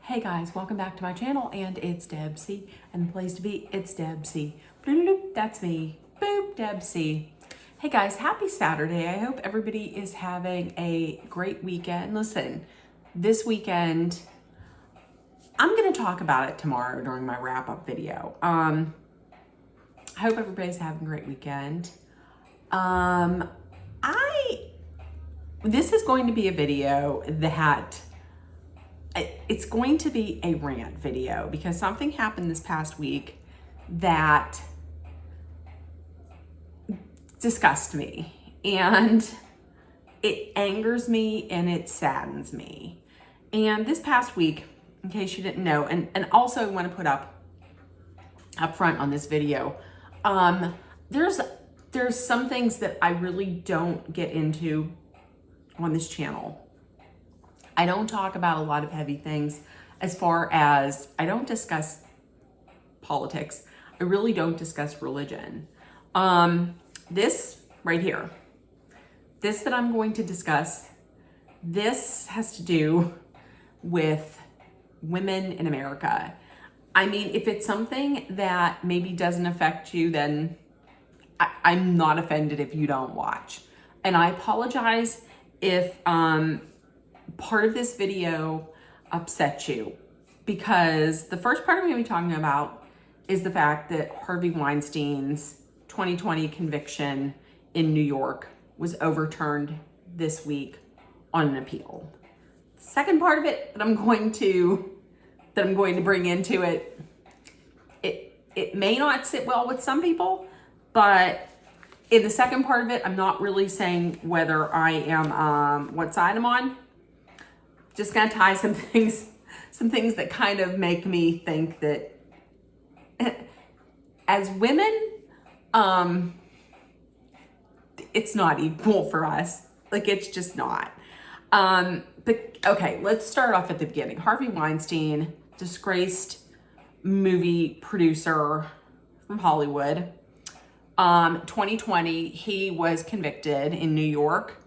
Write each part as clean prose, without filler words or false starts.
Hey guys, welcome back to my channel, and it's Debsy, and the place to be, it's Debsy. Bloop, that's me. Boop, Debsy. Hey guys, happy Saturday. I hope everybody is having a great weekend. Listen, this weekend, I'm gonna talk about it tomorrow during my wrap-up video. I hope everybody's having a great weekend. This is going to be a video that it's going to be a rant video because something happened this past week that disgusts me, and it angers me and it saddens me. And this past week, in case you didn't know, and also I want to put up front on this video, there's some things that I really don't get into on this channel. I don't talk about a lot of heavy things, as far as I don't discuss politics. I really don't discuss religion. This right here, this that I'm going to discuss, this has to do with women in America. I mean, if it's something that maybe doesn't affect you, then I'm not offended if you don't watch. And I apologize if part of this video upset you, because the first part I'm going to be talking about is the fact that Harvey Weinstein's 2020 conviction in New York was overturned this week on an appeal. Second part of it that I'm going to bring into it, it may not sit well with some people, but in the second part of it, I'm not really saying whether I am what side I'm on. Just gonna tie some things that kind of make me think that as women, it's not equal for us. Like, it's just not. But okay, let's start off at the beginning. Harvey Weinstein, disgraced movie producer from Hollywood. 2020, he was convicted in New York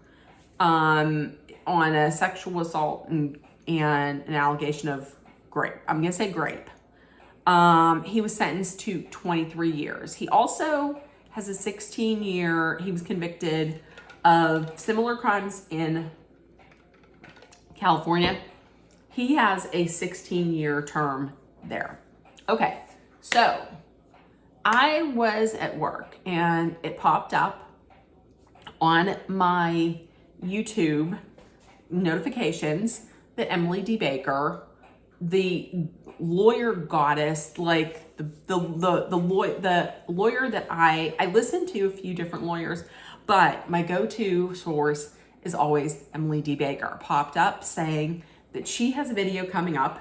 on a sexual assault and an allegation of rape. I'm going to say rape. He was sentenced to 23 years. He also has a 16-year, he was convicted of similar crimes in California. He has a 16-year term there. Okay, so I was at work and it popped up on my YouTube notifications that Emily D. Baker, the lawyer goddess, like the lawyer that I listen to a few different lawyers, but my go-to source is always Emily D. Baker, popped up saying that she has a video coming up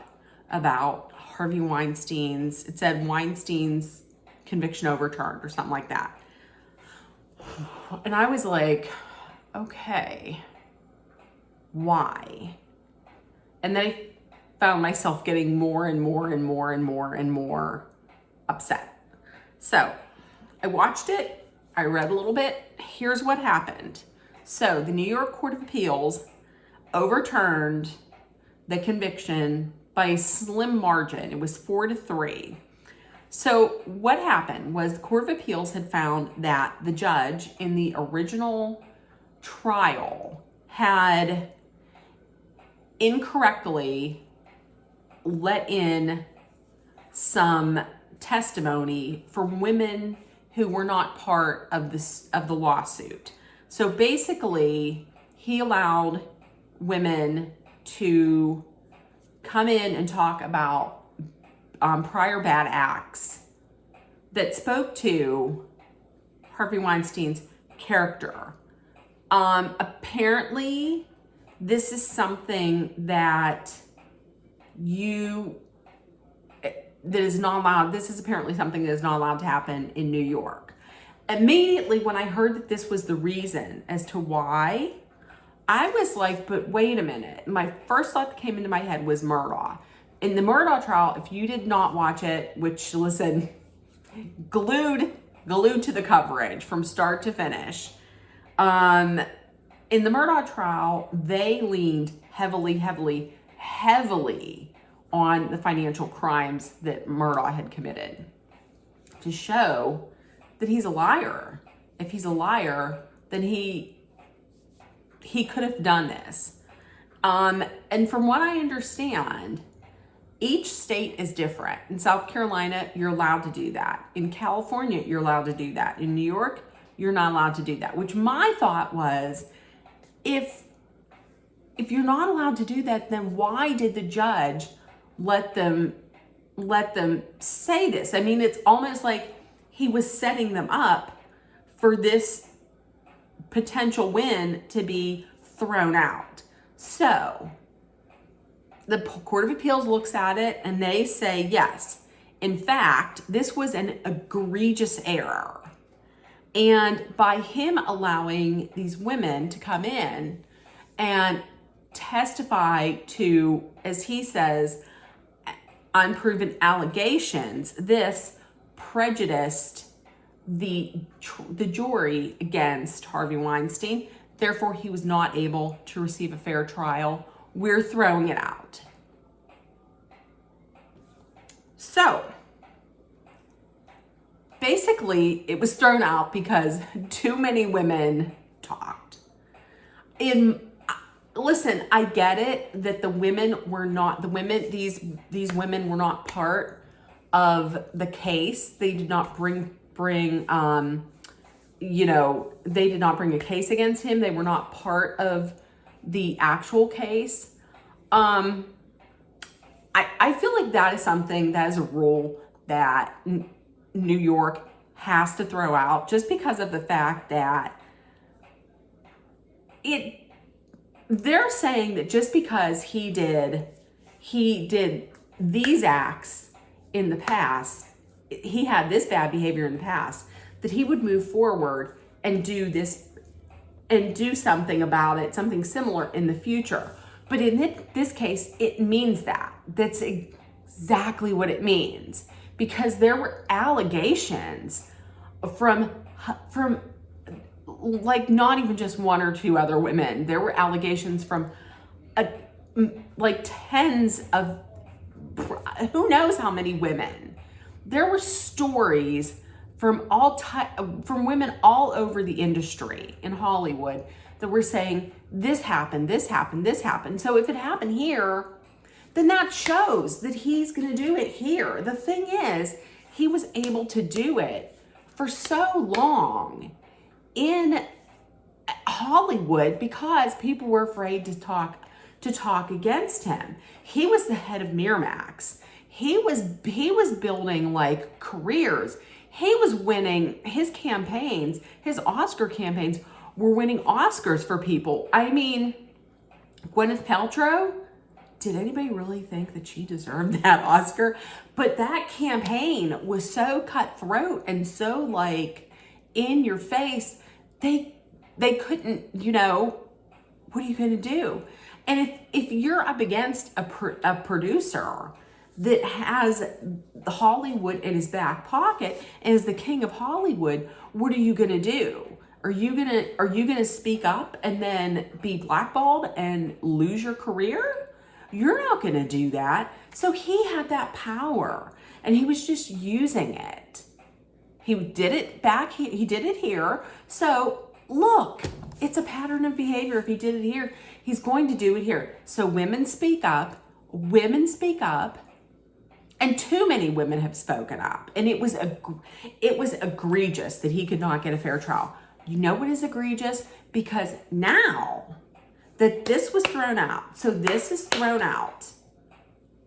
about Harvey Weinstein's, it said Weinstein's conviction overturned or something like that. And I was like, okay, why? And then I found myself getting more and more upset. So I watched it, I read a little bit. Here's what happened. So the New York Court of Appeals overturned the conviction by a slim margin. It was 4-3. So what happened was the Court of Appeals had found that the judge in the original trial had incorrectly let in some testimony from women who were not part of the lawsuit. So basically, he allowed women to come in and talk about prior bad acts that spoke to Harvey Weinstein's character. Apparently, this is something that is not allowed. This is apparently something that is not allowed to happen in New York. Immediately, when I heard that this was the reason as to why, I was like, but wait a minute. My first thought that came into my head was Murdaugh. In the Murdaugh trial, if you did not watch it, which, listen, glued to the coverage from start to finish, in the Murdaugh trial, they leaned heavily on the financial crimes that Murdaugh had committed to show that he's a liar. If he's a liar, then he could have done this. And from what I understand, each state is different. In South Carolina, you're allowed to do that. In California, you're allowed to do that. In New York, you're not allowed to do that. Which my thought was, if you're not allowed to do that, then why did the judge let them say this? I mean, it's almost like he was setting them up for this potential win to be thrown out. So the Court of Appeals looks at it and they say, yes, in fact, this was an egregious error. And by him allowing these women to come in and testify to, as he says, unproven allegations, this prejudiced the jury against Harvey Weinstein. Therefore, he was not able to receive a fair trial. We're throwing it out. So, basically, it was thrown out because too many women talked. Listen, I get it that these women were not part of the case. They did not bring they did not bring a case against him. They were not part of the actual case. I feel like that is something, that is a rule that New York has to throw out, just because of the fact that they're saying that just because he did these acts in the past, he had this bad behavior in the past, that he would move forward and do this and do something about it, something similar in the future. But in this case, it means that. That's exactly what it means, because there were allegations from like not even just one or two other women. There were allegations from like tens of, who knows how many women. There were stories from from women all over the industry in Hollywood that were saying, this happened, this happened, this happened. So if it happened here, then that shows that he's going to do it here. The thing is, he was able to do it for so long in Hollywood because people were afraid to talk against him. He was the head of Miramax. He was building like careers. He was winning his campaigns, his Oscar campaigns were winning Oscars for people. I mean, Gwyneth Paltrow, did anybody really think that she deserved that Oscar? But that campaign was so cutthroat and so like in your face, they couldn't, what are you going to do? And if you're up against a producer that has Hollywood in his back pocket and is the king of Hollywood, what are you going to do? Are you gonna speak up and then be blackballed and lose your career? You're not gonna do that. So he had that power and he was just using it. He did it back, he did it here. So look, it's a pattern of behavior. If he did it here, he's going to do it here. So women speak up, and too many women have spoken up. And it was egregious that he could not get a fair trial. You know what is egregious? Because now that this was thrown out, so this is thrown out,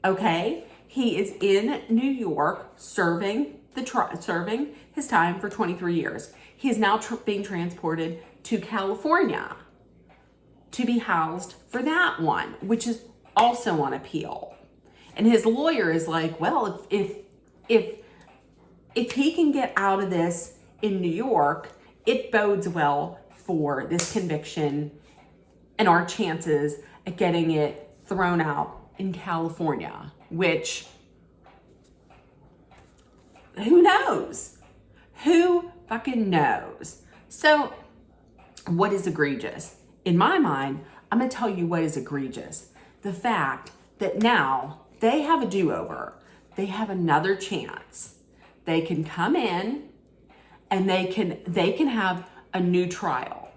okay? He is in New York serving his time for 23 years. He is now being transported to California to be housed for that one, which is also on appeal. And his lawyer is like, well, if he can get out of this in New York, it bodes well for this conviction and our chances at getting it thrown out in California, which, who knows? Who fucking knows? So what is egregious? In my mind, I'm gonna tell you what is egregious. The fact that now they have a do-over. They have another chance. They can come in and they can have a new trial,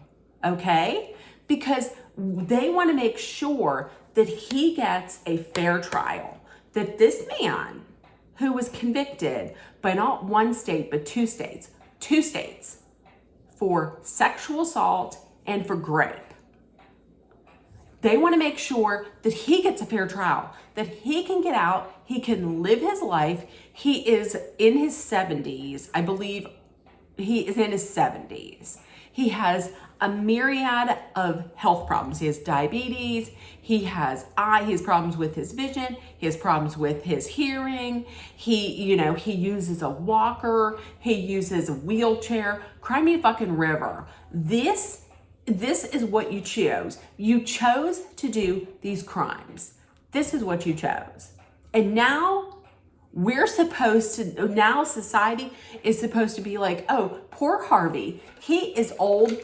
okay? Because they want to make sure that he gets a fair trial, that this man who was convicted by not one state, but two states for sexual assault and for rape. They want to make sure that he gets a fair trial, that he can get out, he can live his life. He is in his 70s. I believe he is in his 70s. He has a myriad of health problems. He has diabetes. He has problems with his vision. He has problems with his hearing. He uses a walker. He uses a wheelchair. Cry me a fucking river. This is what you chose. You chose to do these crimes. This is what you chose. And now society is supposed to be like, oh, poor Harvey. He is old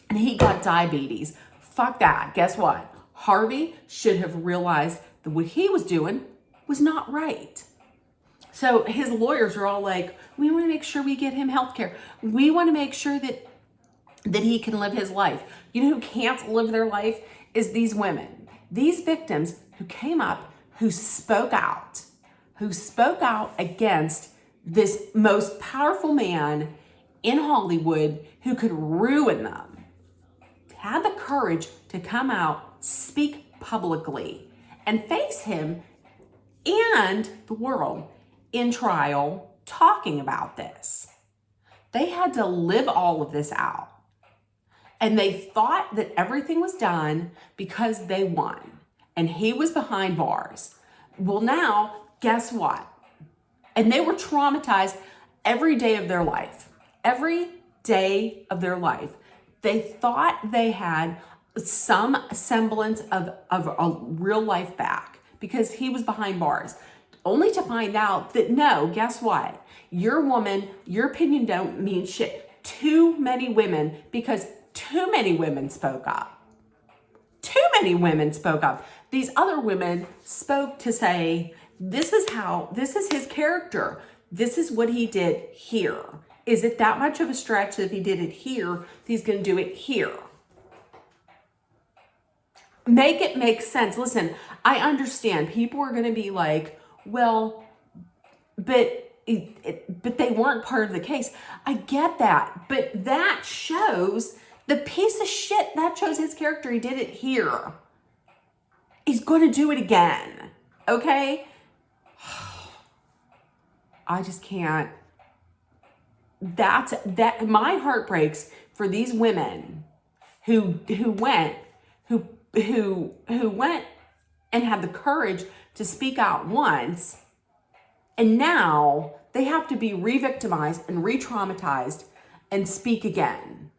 and he got diabetes. Fuck that. Guess what? Harvey should have realized that what he was doing was not right. So his lawyers are all like, we want to make sure we get him health care. We want to make sure that he can live his life. You know who can't live their life is these women. These victims who came up, who spoke out against this most powerful man in Hollywood who could ruin them, had the courage to come out, speak publicly, and face him and the world in trial talking about this. They had to live all of this out. And they thought that everything was done because they won. And he was behind bars. Well, now, guess what? And they were traumatized every day of their life. Every day of their life. They thought they had some semblance of a real life back because he was behind bars. Only to find out that no, guess what? Your woman, your opinion don't mean shit. Too many women, because too many women spoke up. Too many women spoke up. These other women spoke to say, this is his character. This is what he did here. Is it that much of a stretch that if he did it here, he's going to do it here? Make it make sense. Listen, I understand people are going to be like, well, but they weren't part of the case. I get that. But that shows the piece of shit, that shows his character. He did it here. He's going to do it again. Okay? I just can't. My heart breaks for these women who went and had the courage to speak out once, and now they have to be re-victimized and re-traumatized and speak again.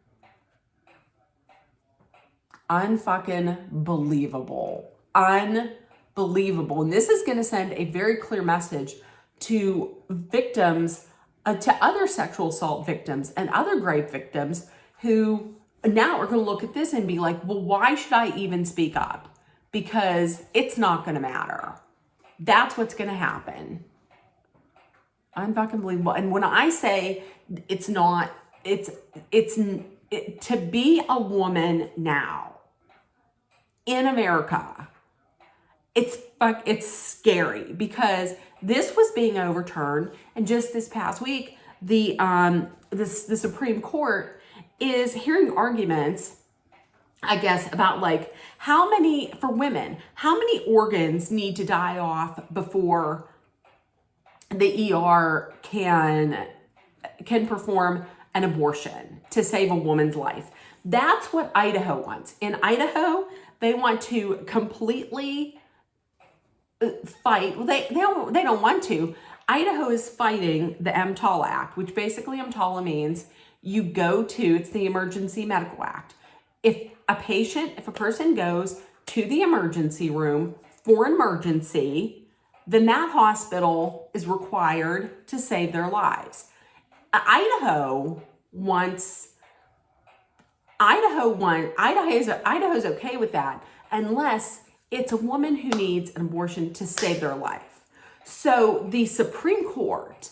Unfucking believable. Unbelievable. And this is going to send a very clear message to victims, to other sexual assault victims and other rape victims who now are going to look at this and be like, well, why should I even speak up? Because it's not going to matter. That's what's going to happen. Unfucking believable. And when I say to be a woman now in America, it's scary because this was being overturned, and just this past week, the Supreme Court is hearing arguments, I guess, about like how many organs need to die off before the ER can perform an abortion to save a woman's life. That's what Idaho wants. In Idaho, they want to completely fight. Well, they don't want to. Idaho is fighting the EMTALA Act, which basically EMTALA means it's the Emergency Medical Act. If a person goes to the emergency room for an emergency, then that hospital is required to save their lives. Idaho's okay with that unless It's a woman who needs an abortion to save their life. So the Supreme Court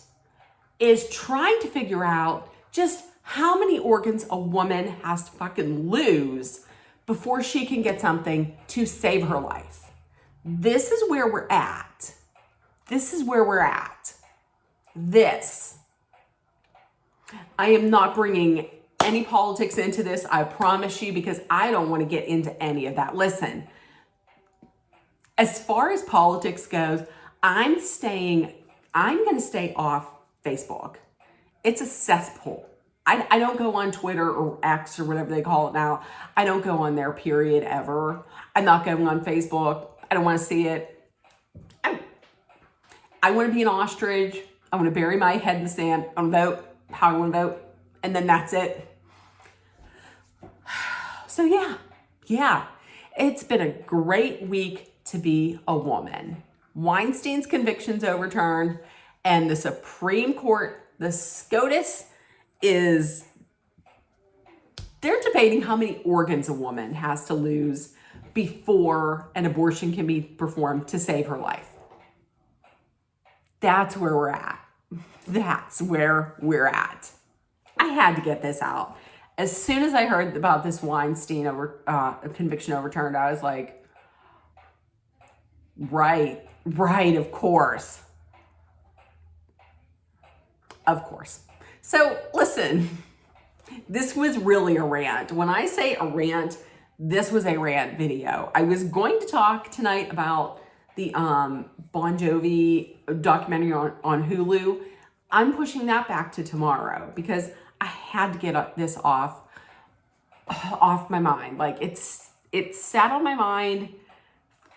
is trying to figure out just how many organs a woman has to fucking lose before she can get something to save her life. This is where we're at. This is where we're at. This. I am not bringing any politics into this, I promise you, because I don't want to get into any of that. Listen, as far as politics goes, I'm going to stay off Facebook. It's a cesspool. I don't go on Twitter or X or whatever they call it now. I don't go on there, period, ever. I'm not going on Facebook. I don't want to see it. I want to be an ostrich. I want to bury my head in the sand. I want to vote how I want to vote. And then that's it. So yeah. It's been a great week to be a woman. Weinstein's conviction's overturned, and the Supreme Court, the SCOTUS, they're debating how many organs a woman has to lose before an abortion can be performed to save her life. That's where we're at. That's where we're at. I had to get this out. As soon as I heard about this Weinstein conviction overturned, I was like, right, of course. Of course. So listen, this was really a rant. When I say a rant, this was a rant video. I was going to talk tonight about the Bon Jovi documentary on Hulu. I'm pushing that back to tomorrow because I had to get this off my mind. Like it sat on my mind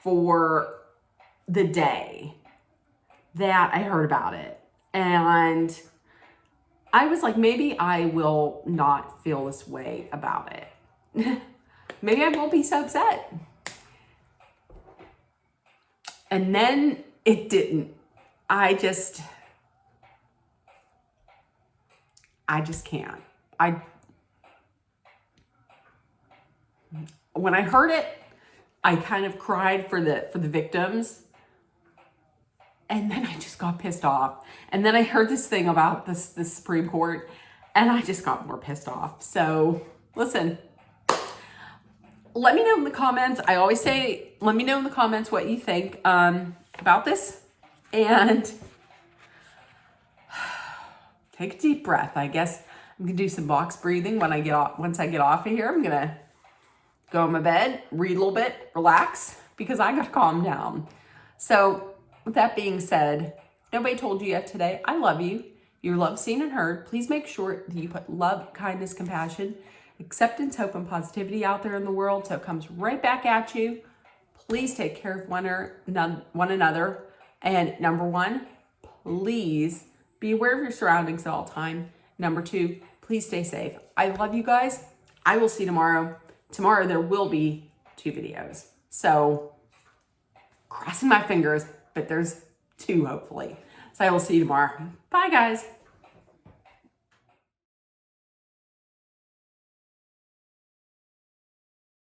for the day that I heard about it. And I was like, maybe I will not feel this way about it. Maybe I won't be so upset. And then it didn't. I just can't. When I heard it, I kind of cried for the victims. And then I just got pissed off. And then I heard this thing about the Supreme Court, and I just got more pissed off. So listen, let me know in the comments. I always say, let me know in the comments what you think about this. And take a deep breath. I guess I'm gonna do some box breathing when I get off. Once I get off of here, I'm gonna go in my bed, read a little bit, relax, because I gotta calm down. So with that being said, nobody told you yet today, I love you. You're loved, seen, and heard. Please make sure that you put love, kindness, compassion, acceptance, hope, and positivity out there in the world so it comes right back at you. Please take care of one another. And number one, please be aware of your surroundings at all time. Number two, please stay safe. I love you guys. I will see you tomorrow. Tomorrow there will be 2 videos. So crossing my fingers, but there's 2 hopefully. So I will see you tomorrow. Bye guys.